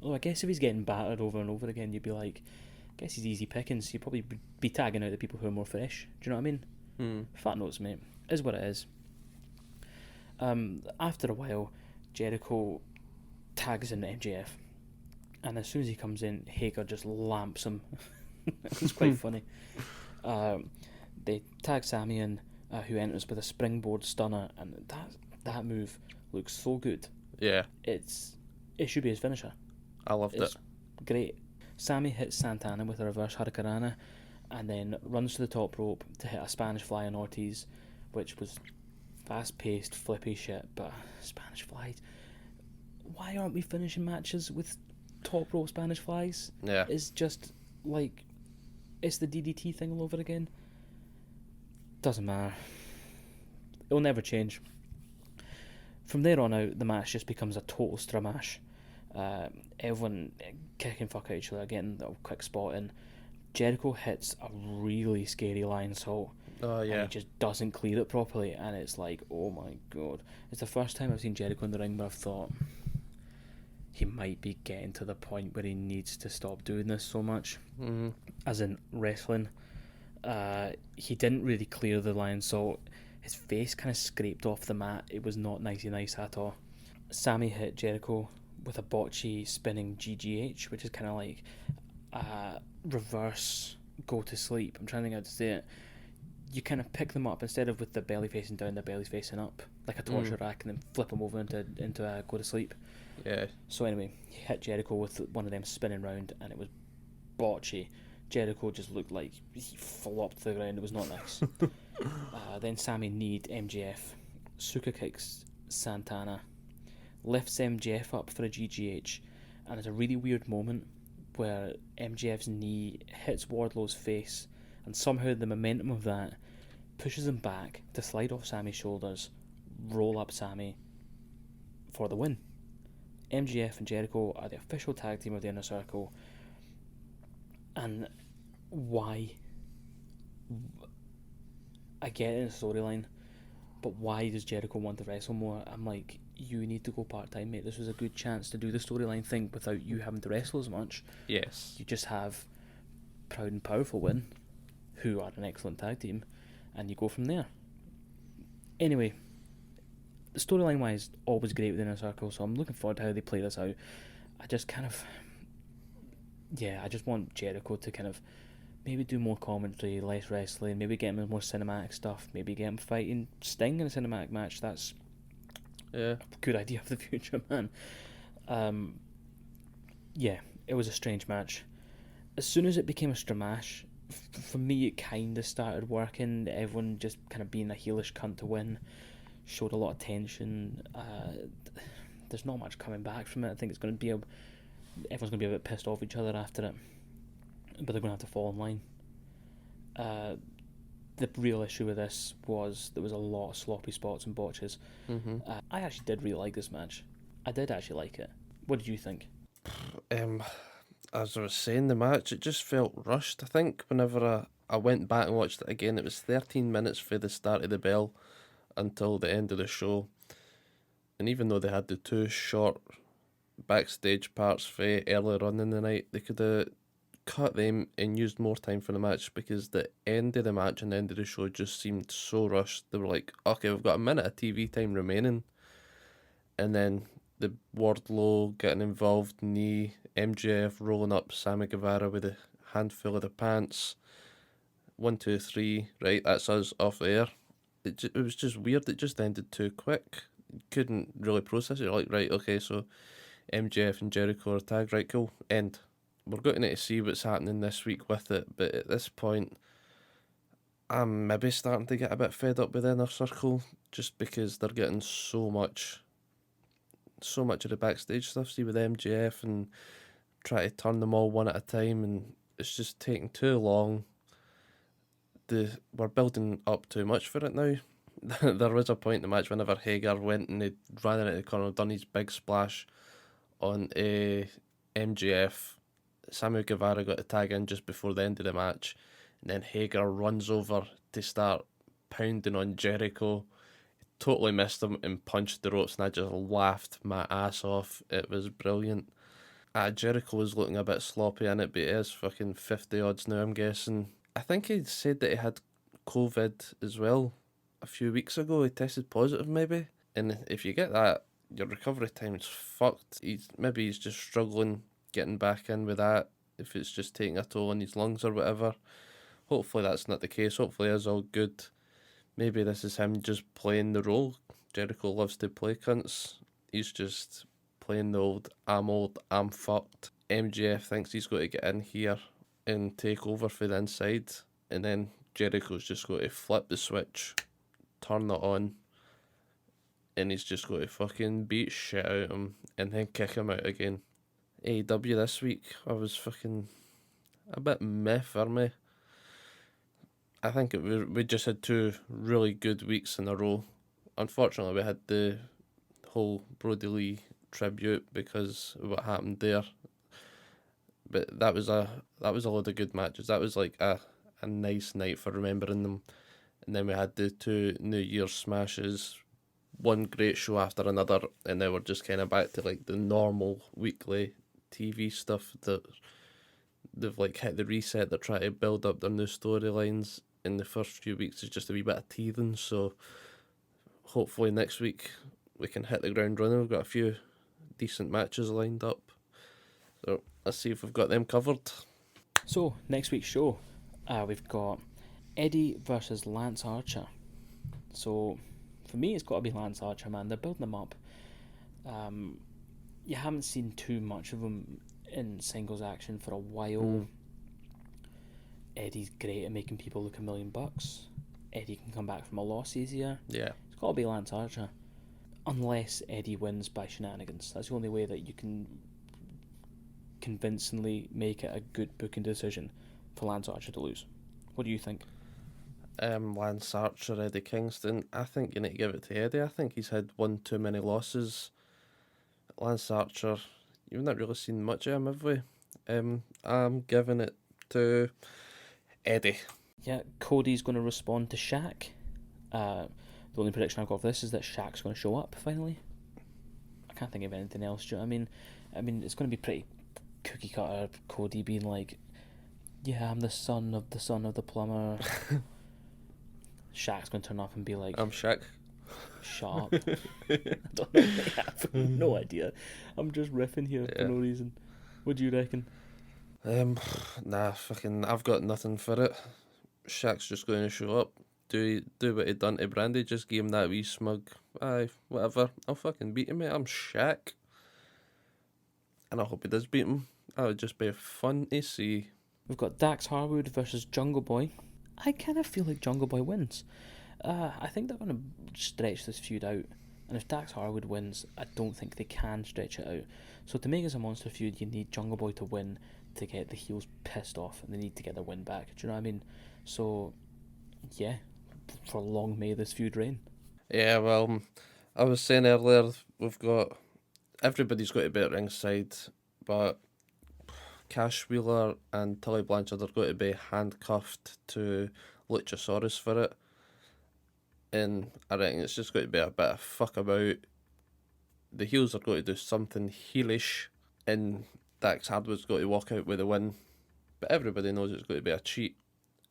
Although I guess if he's getting battered over and over again, you'd be like, I guess he's easy pickings. You'd probably be tagging out the people who are more fresh. Do you know what I mean? Fat notes, mate. Is what it is. After a while, Jericho tags in MJF, and as soon as he comes in, Hager just lamps him. It's quite funny. They tag Sammy in, who enters with a springboard stunner, and that move looks so good. Yeah. It should be his finisher. I loved it. Great. Sammy hits Santana with a reverse Hurricanrana, and then runs to the top rope to hit a Spanish Fly on Ortiz, which was fast-paced, flippy shit, but Spanish Flies. Why aren't we finishing matches with top rope Spanish Flies? Yeah. It's just like, it's the DDT thing all over again. Doesn't matter. It'll never change. From there on out, the match just becomes a total stramash. Everyone kicking fuck out each other, getting a quick spot in. Jericho hits a really scary lionsault. Oh, yeah. And he just doesn't clear it properly, and it's like, oh my god. It's the first time I've seen Jericho in the ring where I've thought he might be getting to the point where he needs to stop doing this so much. As in wrestling. He didn't really clear the lionsault. His face kind of scraped off the mat. It was not nice at all. Sammy hit Jericho with a botchy spinning GGH, which is kind of like reverse go to sleep. I'm trying to think how to say it. You kind of pick them up, instead of with the belly facing down, the belly's facing up, like a torture rack, and then flip them over into a go to sleep. Yeah. So anyway, he hit Jericho with one of them spinning round, and it was botchy. Jericho just looked like he flopped to the ground. It was not nice. Then Sammy kneed MJF, Suka kicks Santana, lifts MJF up for a GGH, and there's a really weird moment where MJF's knee hits Wardlow's face, and somehow the momentum of that pushes him back to slide off Sammy's shoulders, roll up Sammy for the win. MJF and Jericho are the official tag team of the Inner Circle. And why? I get it in the storyline, but why does Jericho want to wrestle more? I'm like, you need to go part-time, mate. This was a good chance to do the storyline thing without you having to wrestle as much. Yes. You just have Proud and Powerful win, who are an excellent tag team, and you go from there. Anyway, the storyline-wise, always great within a circle, so I'm looking forward to how they play this out. I just kind of... Yeah, I just want Jericho to kind of maybe do more commentary, less wrestling, maybe get him in more cinematic stuff, maybe get him fighting Sting in a cinematic match. That's a good idea for the future, man. Yeah, it was a strange match. As soon as it became a stramash, for me it kind of started working. Everyone just kind of being a heelish cunt to win showed a lot of tension. There's not much coming back from it. I think it's going to be everyone's going to be a bit pissed off each other after it, but they're going to have to fall in line. The real issue with this was there was a lot of sloppy spots and botches. I actually did really like this match. I did actually like it. What did you think? As I was saying, the match, it just felt rushed. I think whenever I went back and watched it again, it was 13 minutes for the start of the bell until the end of the show. And even though they had the two short backstage parts for earlier on in the night, they could have cut them and used more time for the match, because the end of the match and the end of the show just seemed so rushed. They were like, okay, we've got a minute of TV time remaining, and then the Wardlow getting involved, knee, MJF rolling up Sammy Guevara with a handful of the pants. 1, 2, 3, right, that's us off the air. It was just weird. It just ended too quick. You couldn't really process it. You're like, right, okay, so MJF and Jericho are tagged, right, cool, end. We're going to need to see what's happening this week with it, but at this point, I'm maybe starting to get a bit fed up with Inner Circle, just because they're getting so much of the backstage stuff, see, with MJF, and try to turn them all one at a time, and it's just taking too long. We're building up too much for it now. There was a point in the match whenever Hager went and he ran into the corner, done his big splash on MJF. Samuel Guevara got a tag in just before the end of the match, and then Hager runs over to start pounding on Jericho. Totally missed him and punched the ropes, and I just laughed my ass off. It was brilliant. Jericho was looking a bit sloppy in it, but it is fucking 50 odds now, I'm guessing. I think he said that he had COVID as well a few weeks ago. He tested positive, maybe. And if you get that, your recovery time is fucked. He's just struggling getting back in with that, if it's just taking a toll on his lungs or whatever. Hopefully that's not the case. Hopefully it's all good. Maybe this is him just playing the role. Jericho loves to play cunts. He's just playing the old, I'm fucked. MJF thinks he's got to get in here and take over for the inside, and then Jericho's just got to flip the switch, turn it on, and he's just got to fucking beat shit out of him and then kick him out again. AEW this week, I was fucking a bit meh for me. I think we just had two really good weeks in a row. Unfortunately, we had the whole Brody Lee tribute because of what happened there. But that was a load of good matches. That was like a nice night for remembering them. And then we had the two New Year's smashes, one great show after another, and then we're just kind of back to like the normal weekly TV stuff that they've like hit the reset. They're trying to build up their new storylines. In the first few weeks, it's just a wee bit of teething. So hopefully next week we can hit the ground running. We've got a few decent matches lined up. So let's see if we've got them covered. So, next week's show, we've got Eddie versus Lance Archer. So, for me, it's got to be Lance Archer, man. They're building him up. You haven't seen too much of him in singles action for a while. Eddie's great at making people look $1 million. Eddie can come back from a loss easier. Yeah. It's got to be Lance Archer. Unless Eddie wins by shenanigans. That's the only way that you can convincingly make it a good booking decision for Lance Archer to lose. What do you think? Lance Archer, Eddie Kingston. I think you need to give it to Eddie. I think he's had one too many losses. Lance Archer, you've not really seen much of him, have we? I'm giving it to Eddie. Yeah, Cody's going to respond to Shaq. The only prediction I've got for this is that Shaq's going to show up finally. I can't think of anything else. Do you know what I mean, it's going to be pretty cookie cutter. Cody being like, "Yeah, I'm the son of the plumber." Shaq's going to turn up and be like, I'm Shaq. "Shut up." I don't know. I have no idea. I'm just riffing here for no reason. What do you reckon? I've got nothing for it. Shaq's just going to show up, do what he done to Brandy, just give him that wee smug, aye, whatever, I'll fucking beat him, mate, I'm Shaq. And I hope he does beat him. That would just be fun to see. We've got Dax Harwood versus Jungle Boy. I kind of feel like Jungle Boy wins. I think they're going to stretch this feud out. And if Dax Harwood wins, I don't think they can stretch it out. So to make this a monster feud, you need Jungle Boy to win to get the heels pissed off. And they need to get their win back. Do you know what I mean? So, yeah. For long may this feud reign. Yeah, well, I was saying earlier, everybody's got to be at ringside, but Cash Wheeler and Tully Blanchard are going to be handcuffed to Luchasaurus for it. And I reckon it's just going to be a bit of fuck about. The heels are going to do something heelish, and Dax Harwood's going to walk out with a win. But everybody knows it's going to be a cheat,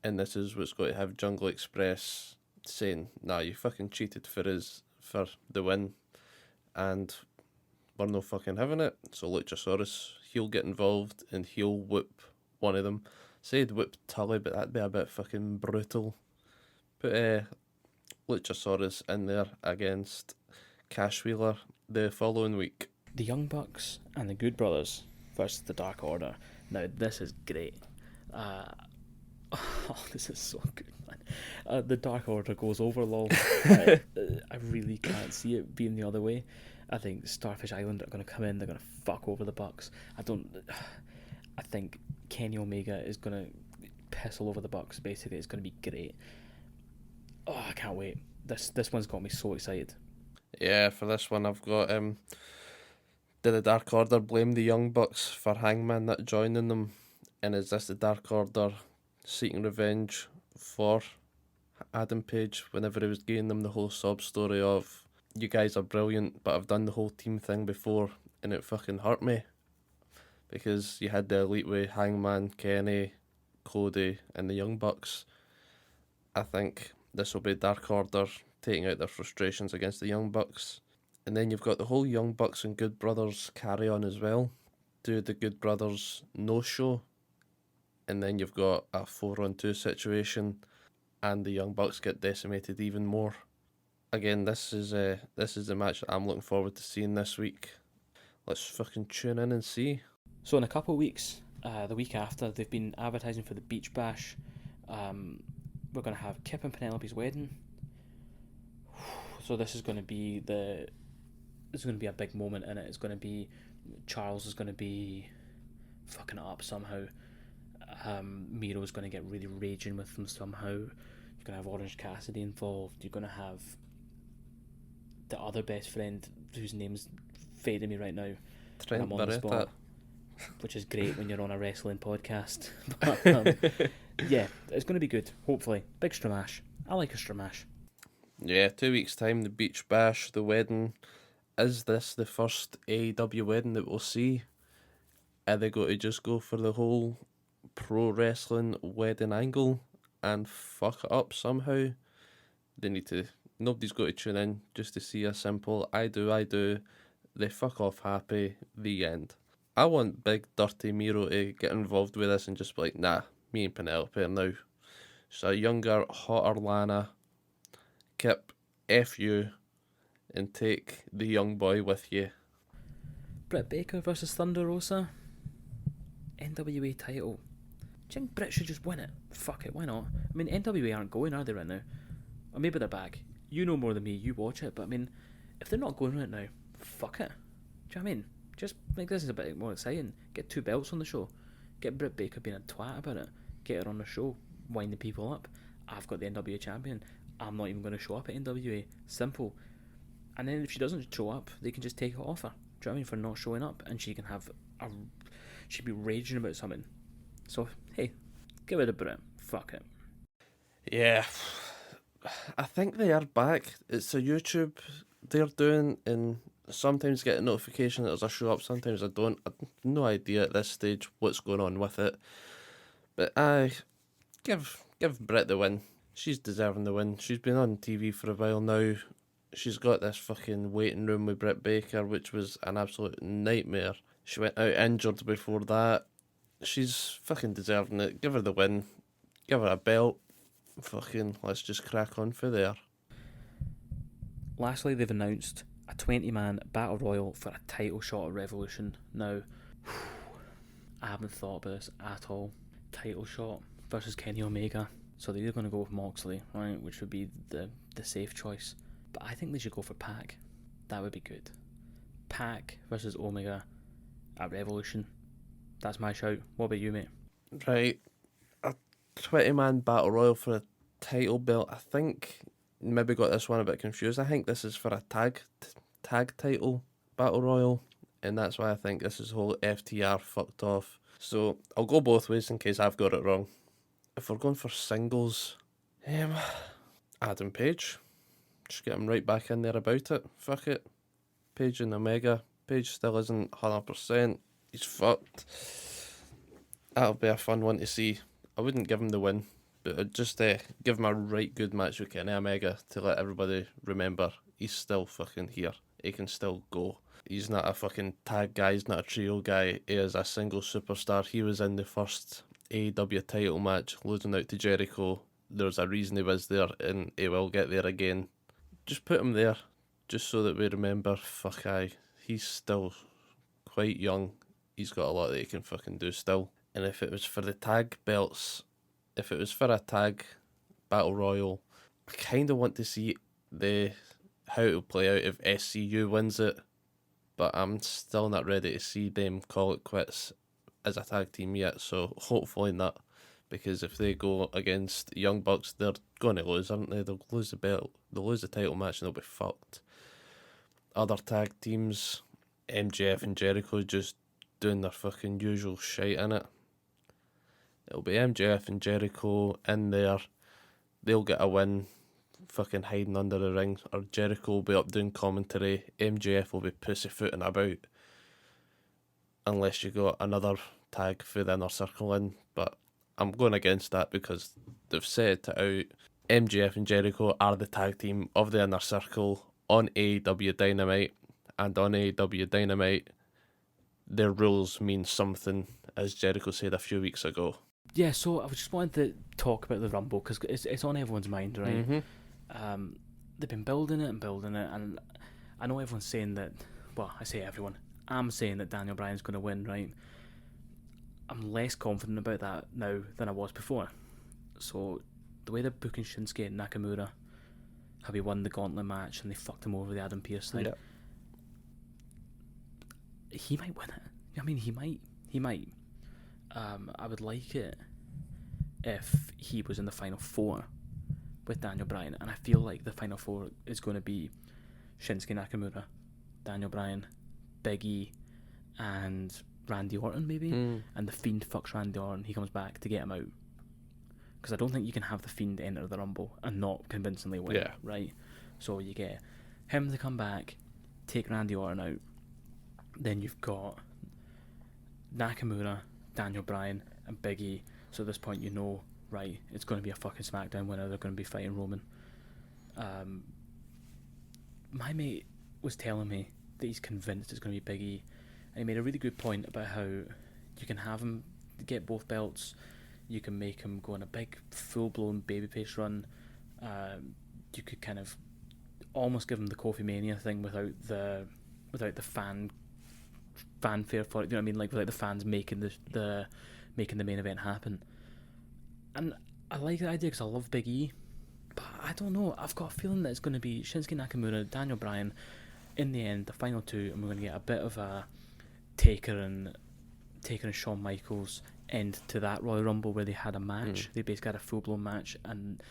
and this is what's going to have Jungle Express saying, "Nah, you fucking cheated for the win, and we're no fucking having it." So Luchasaurus, he'll get involved and he'll whip one of them. Say he'd whip Tully, but that'd be a bit fucking brutal. Put Luchasaurus in there against Cash Wheeler the following week. The Young Bucks and the Good Brothers versus the Dark Order. Now, this is great. This is so good, man. The Dark Order goes over, lol. I really can't see it being the other way. I think Starfish Island are going to come in, they're going to fuck over the Bucks. I think Kenny Omega is going to piss all over the Bucks, basically. It's going to be great. Oh, I can't wait. This one's got me so excited. Yeah, for this one I've got, did the Dark Order blame the Young Bucks for Hangman not joining them? And is this the Dark Order seeking revenge for Adam Page whenever he was giving them the whole sob story of, "You guys are brilliant, but I've done the whole team thing before and it fucking hurt me"? Because you had the Elite with Hangman, Kenny, Cody and the Young Bucks. I think this will be Dark Order taking out their frustrations against the Young Bucks. And then you've got the whole Young Bucks and Good Brothers carry on as well. Do the Good Brothers no-show, and then you've got a 4-on-2 situation, and the Young Bucks get decimated even more. Again, this is the match that I'm looking forward to seeing this week. Let's fucking tune in and see. So in a couple of weeks, the week after, they've been advertising for the Beach Bash. We're going to have Kip and Penelope's wedding. So this is going to be a big moment in it. It's going to be, Charles is going to be fucking it up somehow. Miro's going to get really raging with them somehow. You're going to have Orange Cassidy involved. You're going to have the other best friend, whose name's fading me right now. Trent I'm on the Barretta. spot, which is great when you're on a wrestling podcast. But, yeah, it's going to be good, hopefully. Big stramash. I like a stramash. Yeah, 2 weeks' time, the Beach Bash, the wedding. Is this the first AEW wedding that we'll see? Are they going to just go for the whole pro wrestling wedding angle and fuck it up somehow? Nobody's got to tune in just to see a simple I do, they fuck off happy, the end. I want big dirty Miro to get involved with this and just be like, "Nah, me and Penelope are now." So a younger, hotter Lana, Kip, F you, and take the young boy with you. Britt Baker versus Thunder Rosa. NWA title. Do you think Britt should just win it? Fuck it, why not? I mean, NWA aren't going, are they, right now? Or maybe they're back. You know more than me, you watch it, but I mean, if they're not going right now, fuck it. Do you know what I mean? Just make this a bit more exciting. Get 2 belts on the show. Get Britt Baker being a twat about it. Get her on the show. Wind the people up. I've got the NWA champion. I'm not even going to show up at NWA. Simple. And then if she doesn't show up, they can just take it off her. Do you know what I mean? For not showing up. And she can have she'd be raging about something. So, hey, get rid of Britt. Fuck it. Yeah, I think they are back. It's a YouTube they're doing, and sometimes get a notification that there's a show up, sometimes I don't. I've no idea at this stage what's going on with it. But I give Britt the win. She's deserving the win. She's been on TV for a while now. She's got this fucking waiting room with Britt Baker, which was an absolute nightmare. She went out injured before that. She's fucking deserving it. Give her the win. Give her a belt. Fucking let's just crack on for there. Lastly, they've announced a 20-man battle royal for a title shot at Revolution. Now, I haven't thought about this at all. Title shot versus Kenny Omega. So they're either going to go with Moxley, right, which would be the safe choice. But I think they should go for Pac. That would be good. Pac versus Omega at Revolution. That's my shout. What about you, mate? Right. A 20-man battle royal for a title belt. I think maybe got this one a bit confused. I think this is for a tag title battle royal, and that's why I think this is whole FTR fucked off. So I'll go both ways in case I've got it wrong. If we're going for singles, Adam Page, just get him right back in there about it. Fuck it. Page and Omega. Page still isn't 100%. He's fucked. That'll be a fun one to see. I wouldn't give him the win, but I'd just give him a right good match with Kenny Omega to let everybody remember he's still fucking here. He can still go. He's not a fucking tag guy, he's not a trio guy. He is a single superstar. He was in the first AEW title match, losing out to Jericho. There's a reason he was there, and he will get there again. Just put him there, just so that we remember, fuck aye, he's still quite young. He's got a lot that he can fucking do still. And if it was for the tag belts, if it was for a tag battle royal, I kind of want to see how it'll play out if SCU wins it, but I'm still not ready to see them call it quits as a tag team yet, so hopefully not, because if they go against Young Bucks, they're going to lose, aren't they? They'll lose the belt, they'll lose the title match, and they'll be fucked. Other tag teams, MJF and Jericho just doing their fucking usual shit in it. It'll be MJF and Jericho in there. They'll get a win, fucking hiding under the ring. Or Jericho will be up doing commentary. MJF will be pussyfooting about. Unless you got another tag for the Inner Circle in. But I'm going against that because they've set it out. MJF and Jericho are the tag team of the Inner Circle on AEW Dynamite. And on AEW Dynamite, their rules mean something, as Jericho said a few weeks ago. Yeah, so I just wanted to talk about the Rumble because it's on everyone's mind, right? Mm-hmm. They've been building it, and I know everyone's saying that. Well, I say everyone. I'm saying that Daniel Bryan's going to win, right? I'm less confident about that now than I was before. So the way they're booking Shinsuke Nakamura, how he won the gauntlet match and they fucked him over the Adam Pearce thing. Yep. He might win it. I mean, he might. I would like it if he was in the final four with Daniel Bryan, and I feel like the final four is going to be Shinsuke Nakamura, Daniel Bryan, Big E, and Randy Orton maybe, and the Fiend fucks Randy Orton. He comes back to get him out, because I don't think you can have the Fiend enter the Rumble and not convincingly win. Yeah. Right. So you get him to come back, take Randy Orton out. Then you've got Nakamura, Daniel Bryan, and Big E. So at this point, you know, right, it's going to be a fucking SmackDown winner. They're going to be fighting Roman. My mate was telling me that he's convinced it's going to be Big E. And he made a really good point about how you can have him get both belts. You can make him go on a big, full-blown babyface run. You could kind of almost give him the Kofi Mania thing without the fanfare for it. You know what I mean? Like without the fans making the main event happen. And I like the idea because I love Big E, but I don't know. I've got a feeling that it's going to be Shinsuke Nakamura, Daniel Bryan, in the end, the final two, and we're going to get a bit of a Taker and Shawn Michaels end to that Royal Rumble where they had a match. They basically had a full blown match, and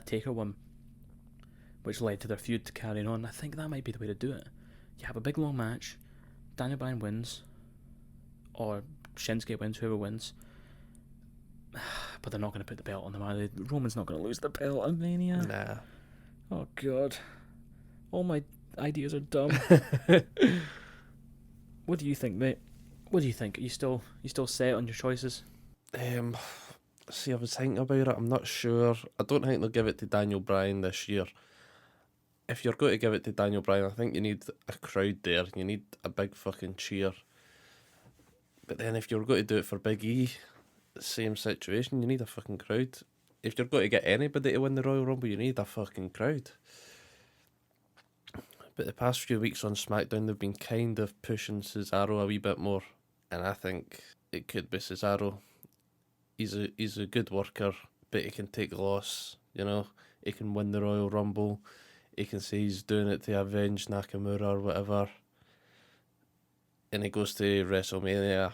Taker won, which led to their feud to carrying on. I think that might be the way to do it. You have a big long match, Daniel Bryan wins, or Shinsuke wins, whoever wins. But they're not going to put the belt on them, are they? Roman's not going to lose the belt at Mania. Nah. Oh God, all my ideas are dumb. What do you think, mate? What do you think? Are you still set on your choices? Um, See, I was thinking about it. I'm not sure. I don't think they'll give it to Daniel Bryan this year. If you're going to give it to Daniel Bryan, I think you need a crowd there. You need a big fucking cheer. But then if you're going to do it for Big E, same situation. You need a fucking crowd. If you're going to get anybody to win the Royal Rumble, you need a fucking crowd. But the past few weeks on SmackDown, they've been kind of pushing Cesaro a wee bit more, and I think it could be Cesaro. He's a good worker, but he can take a loss. You know, he can win the Royal Rumble. He can say he's doing it to avenge Nakamura or whatever, and he goes to WrestleMania,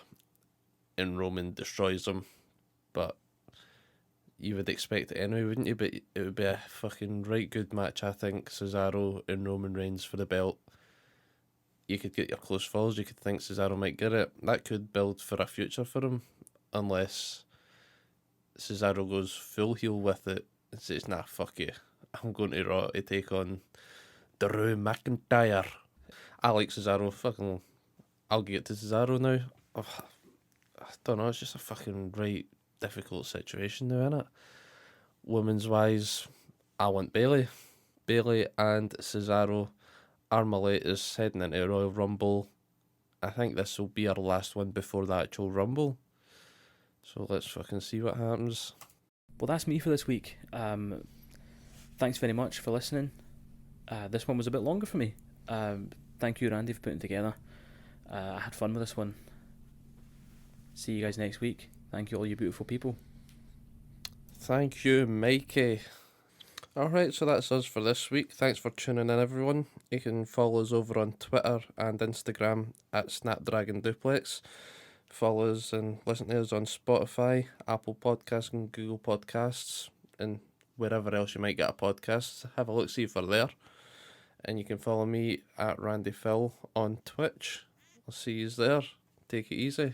and Roman destroys him. But you would expect it anyway, wouldn't you? But it would be a fucking right good match, I think. Cesaro and Roman Reigns for the belt. You could get your close falls. You could think Cesaro might get it. That could build for a future for him, unless Cesaro goes full heel with it and says, "Nah, fuck you. I'm going to Raw to take on Drew McIntyre." I like Cesaro. Fucking, I'll get to Cesaro now. Oh, I don't know. It's just a fucking right difficult situation now, innit? Women's wise, I want Bailey. Bailey and Cesaro are my latest heading into Royal Rumble. I think this will be our last one before the actual Rumble. So let's fucking see what happens. Well, that's me for this week. Thanks very much for listening. This one was a bit longer for me. Thank you, Randy, for putting it together. I had fun with this one. See you guys next week. Thank you, all you beautiful people. Thank you, Mikey. Alright, so that's us for this week. Thanks for tuning in, everyone. You can follow us over on Twitter and Instagram at Snapdragon Duplex. Follow us and listen to us on Spotify, Apple Podcasts and Google Podcasts, and wherever else you might get a podcast. Have a look, see if we're there. And you can follow me at Randy Phill on Twitch. I'll see you there. Take it easy.